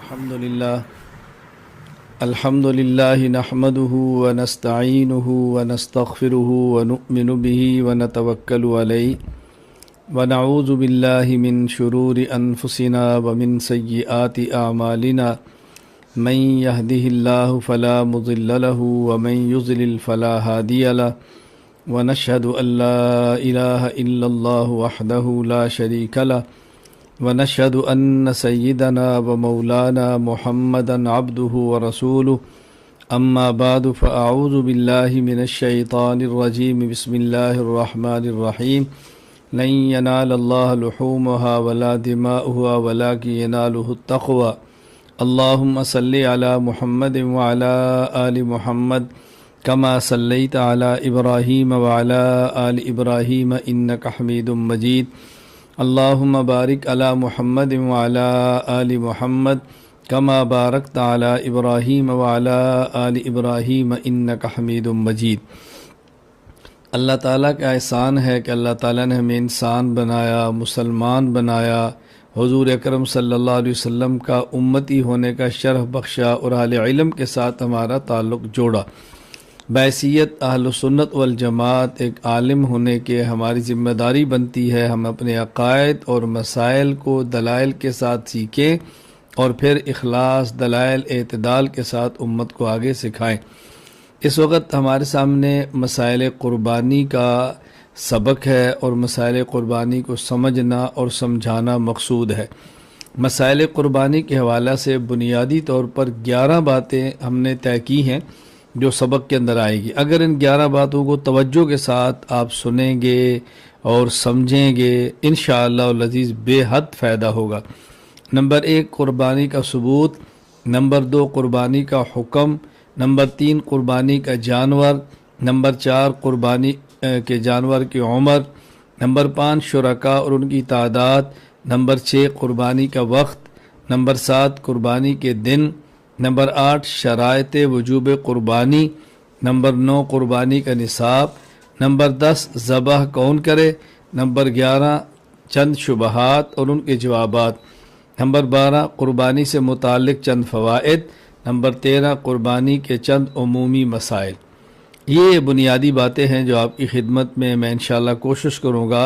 الحمد لله نحمده ونستعينه ونستغفره ونؤمن به ونتوكل عليه ونعوذ بالله من شرور أنفسنا ومن سيئات أعمالنا من يهده الله فلا مضل له ومن يضلل فلا هادي له ونشهد أن لا إله إلا الله وحده لا شريك له ونشهد أن سيدنا ومولانا محمدا عبده ورسوله أما بعد فأعوذ بالله من الشيطان الرجيم بسم الله الرحمن الرحيم لن ينال الله لحومها ولا دماؤها ولكن يناله التقوى اللهم صل على محمد وعلى آل محمد كما صليت على إبراهيم وعلى آل إبراهيم إنك حميد مجيد اللهم بارك على محمد وعلى آل محمد كما باركت على إبراهيم وعلى آل إبراهيم إنك حميد مجيد۔ اللہ تعالیٰ کا احسان ہے کہ اللہ تعالیٰ نے ہمیں انسان بنایا، مسلمان بنایا، حضور اکرم صلی اللہ علیہ وسلم کا امتی ہونے کا شرف بخشا اور اہل علم کے ساتھ ہمارا تعلق جوڑا۔ بحیثیت اہل سنت والجماعت ایک عالم ہونے کے ہماری ذمہ داری بنتی ہے ہم اپنے عقائد اور مسائل کو دلائل کے ساتھ سیکھیں اور پھر اخلاص، دلائل، اعتدال کے ساتھ امت کو آگے سکھائیں۔ اس وقت ہمارے سامنے مسائل قربانی کا سبق ہے اور مسائل قربانی کو سمجھنا اور سمجھانا مقصود ہے۔ مسائل قربانی کے حوالے سے بنیادی طور پر 11 باتیں ہم نے طے کی ہیں جو سبق کے اندر آئے گی۔ اگر ان 11 باتوں کو توجہ کے ساتھ آپ سنیں گے اور سمجھیں گے انشاءاللہ العزیز بے حد فائدہ ہوگا۔ نمبر 1 قربانی کا ثبوت، نمبر 2 قربانی کا حکم، نمبر 3 قربانی کا جانور، نمبر 4 قربانی کے جانور کی عمر، نمبر 5 شرکاء اور ان کی تعداد، نمبر 6 قربانی کا وقت، نمبر 7 قربانی کے دن، نمبر 8 شرائط وجوب قربانی، نمبر 9 قربانی کا نصاب، نمبر 10 ذبح کون کرے، نمبر 11 چند شبہات اور ان کے جوابات، نمبر 12 قربانی سے متعلق چند فوائد، نمبر 13 قربانی کے چند عمومی مسائل۔ یہ بنیادی باتیں ہیں جو آپ کی خدمت میں انشاءاللہ کوشش کروں گا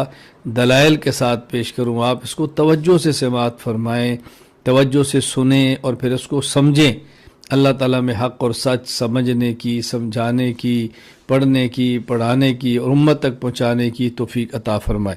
دلائل کے ساتھ پیش کروں گا۔ آپ اس کو توجہ سے سماعت فرمائیں، توجہ سے سنیں اور پھر اس کو سمجھیں۔ اللہ تعالیٰ میں حق اور سچ سمجھنے کی، سمجھانے کی، پڑھنے کی، پڑھانے کی اور امت تک پہنچانے کی توفیق عطا فرمائے۔